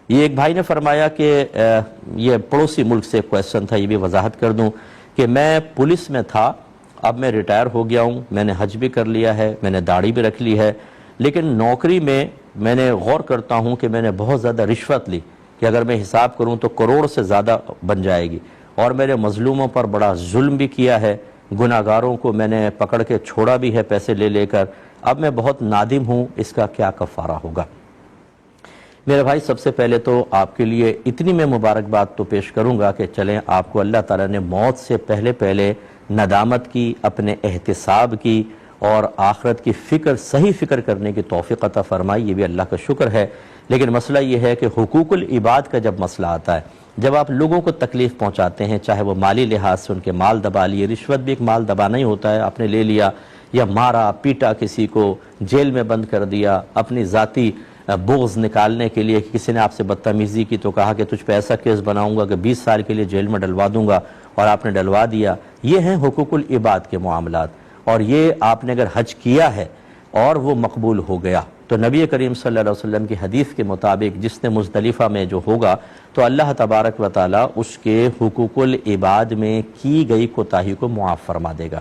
یہ ایک بھائی نے فرمایا کہ یہ پڑوسی ملک سے کویسچن تھا، یہ بھی وضاحت کر دوں کہ میں پولیس میں تھا، اب میں ریٹائر ہو گیا ہوں، میں نے حج بھی کر لیا ہے، میں نے داڑھی بھی رکھ لی ہے، لیکن نوکری میں نے غور کرتا ہوں کہ میں نے بہت زیادہ رشوت لی کہ اگر میں حساب کروں تو کروڑ سے زیادہ بن جائے گی، اور میں نے مظلوموں پر بڑا ظلم بھی کیا ہے، گناہگاروں کو میں نے پکڑ کے چھوڑا بھی ہے پیسے لے لے کر، اب میں بہت نادم ہوں، اس کا کیا کفارہ ہوگا؟ میرے بھائی، سب سے پہلے تو آپ کے لیے اتنی میں مبارکباد تو پیش کروں گا کہ چلیں آپ کو اللہ تعالیٰ نے موت سے پہلے ندامت کی، اپنے احتساب کی اور آخرت کی صحیح فکر کرنے کی توفیق عطا فرمائی، یہ بھی اللہ کا شکر ہے۔ لیکن مسئلہ یہ ہے کہ حقوق العباد کا جب مسئلہ آتا ہے، جب آپ لوگوں کو تکلیف پہنچاتے ہیں، چاہے وہ مالی لحاظ سے ان کے مال دبا لیے، رشوت بھی ایک مال دبانا ہی ہوتا ہے، آپ نے لے لیا، یا مارا پیٹا کسی کو، جیل میں بند کر دیا، اپنی ذاتی بغض نکالنے کے لیے کسی نے آپ سے بدتمیزی کی تو کہا کہ تجھ پہ ایسا کیس بناؤں گا کہ 20 سال کے لیے جیل میں ڈلوا دوں گا، اور آپ نے ڈلوا دیا، یہ ہیں حقوق العباد کے معاملات۔ اور یہ آپ نے اگر حج کیا ہے اور وہ مقبول ہو گیا تو نبی کریم صلی اللہ علیہ وسلم کی حدیث کے مطابق جس نے مزدلفہ میں جو ہوگا تو اللہ تبارک و تعالی اس کے حقوق العباد میں کی گئی کوتاہی کو معاف فرما دے گا۔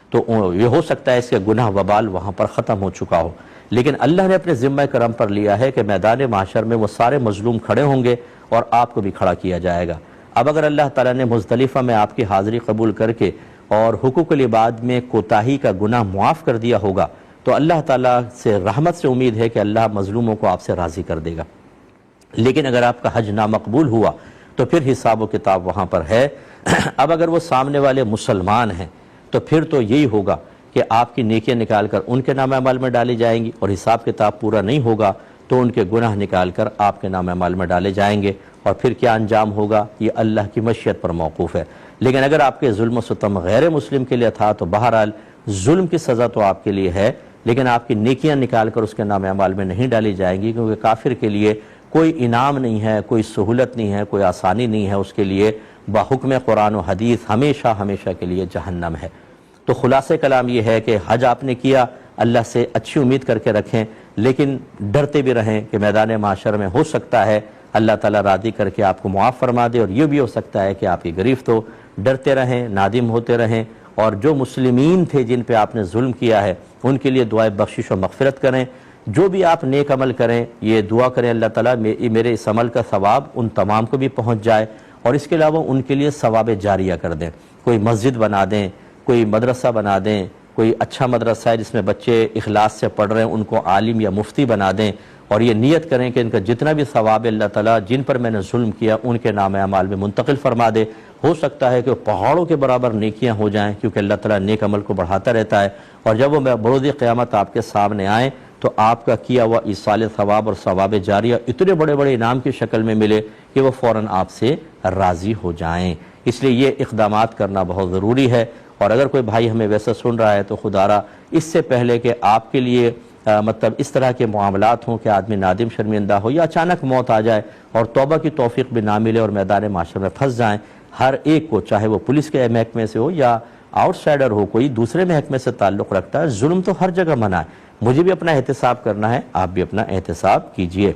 تو یہ ہو سکتا ہے اس کے گناہ وبال وہاں پر ختم ہو چکا ہو، لیکن اللہ نے اپنے ذمہ کرم پر لیا ہے کہ میدان محشر میں وہ سارے مظلوم کھڑے ہوں گے اور آپ کو بھی کھڑا کیا جائے گا۔ اب اگر اللہ تعالیٰ نے مزدلفہ میں آپ کی حاضری قبول کر کے اور حقوق العباد میں کوتاہی کا گناہ معاف کر دیا ہوگا تو اللہ تعالیٰ سے رحمت سے امید ہے کہ اللہ مظلوموں کو آپ سے راضی کر دے گا۔ لیکن اگر آپ کا حج نامقبول ہوا تو پھر حساب و کتاب وہاں پر ہے۔ اب اگر وہ سامنے والے مسلمان ہیں تو پھر تو یہی ہوگا کہ آپ کی نیکیاں نکال کر ان کے نام اعمال میں ڈالی جائیں گی، اور حساب کتاب پورا نہیں ہوگا تو ان کے گناہ نکال کر آپ کے نام اعمال میں ڈالے جائیں گے، اور پھر کیا انجام ہوگا یہ اللہ کی مشیت پر موقوف ہے۔ لیکن اگر آپ کے ظلم و ستم غیر مسلم کے لیے تھا تو بہرحال ظلم کی سزا تو آپ کے لیے ہے، لیکن آپ کی نیکیاں نکال کر اس کے نام اعمال میں نہیں ڈالی جائیں گی، کیونکہ کافر کے لیے کوئی انعام نہیں ہے، کوئی سہولت نہیں ہے، کوئی آسانی نہیں ہے، اس کے لیے بحکم قرآن و حدیث ہمیشہ ہمیشہ کے لیے جہنم ہے۔ تو خلاصہ کلام یہ ہے کہ حج آپ نے کیا، اللہ سے اچھی امید کر کے رکھیں، لیکن ڈرتے بھی رہیں کہ میدان معاشر میں ہو سکتا ہے اللہ تعالیٰ راضی کر کے آپ کو معاف فرما دے، اور یہ بھی ہو سکتا ہے کہ آپ کی گرفت ہو۔ ڈرتے رہیں، نادم ہوتے رہیں، اور جو مسلمین تھے جن پہ آپ نے ظلم کیا ہے ان کے لیے دعائے بخشش و مغفرت کریں۔ جو بھی آپ نیک عمل کریں یہ دعا کریں اللہ تعالیٰ میرے اس عمل کا ثواب ان تمام کو بھی پہنچ جائے، اور اس کے علاوہ ان کے لیے ثواب جاریہ کر دیں، کوئی مسجد بنا دیں، کوئی مدرسہ بنا دیں، کوئی اچھا مدرسہ ہے جس میں بچے اخلاص سے پڑھ رہے ہیں ان کو عالم یا مفتی بنا دیں، اور یہ نیت کریں کہ ان کا جتنا بھی ثواب اللہ تعالیٰ جن پر میں نے ظلم کیا ان کے نام اعمال میں منتقل فرما دے۔ ہو سکتا ہے کہ وہ پہاڑوں کے برابر نیکیاں ہو جائیں، کیونکہ اللہ تعالیٰ نیک عمل کو بڑھاتا رہتا ہے، اور جب وہ بروز قیامت آپ کے سامنے آئیں تو آپ کا کیا ہوا ایصال ثواب اور ثواب جاریہ اتنے بڑے بڑے انعام کی شکل میں ملے کہ وہ فوراً آپ سے راضی ہو جائیں۔ اس لیے یہ اقدامات کرنا بہت ضروری ہے۔ اور اگر کوئی بھائی ہمیں ویسا سن رہا ہے تو خدا را اس سے پہلے کہ آپ کے لیے مطلب اس طرح کے معاملات ہوں کہ آدمی نادم شرمندہ ہو یا اچانک موت آ جائے اور توبہ کی توفیق بھی نہ ملے اور میدان معاشر میں پھنس جائیں، ہر ایک کو، چاہے وہ پولیس کے محکمے سے ہو یا آؤٹ سائڈر ہو، کوئی دوسرے محکمے سے تعلق رکھتا ہے، ظلم تو ہر جگہ منع ہے۔ مجھے بھی اپنا احتساب کرنا ہے، آپ بھی اپنا احتساب کیجئے۔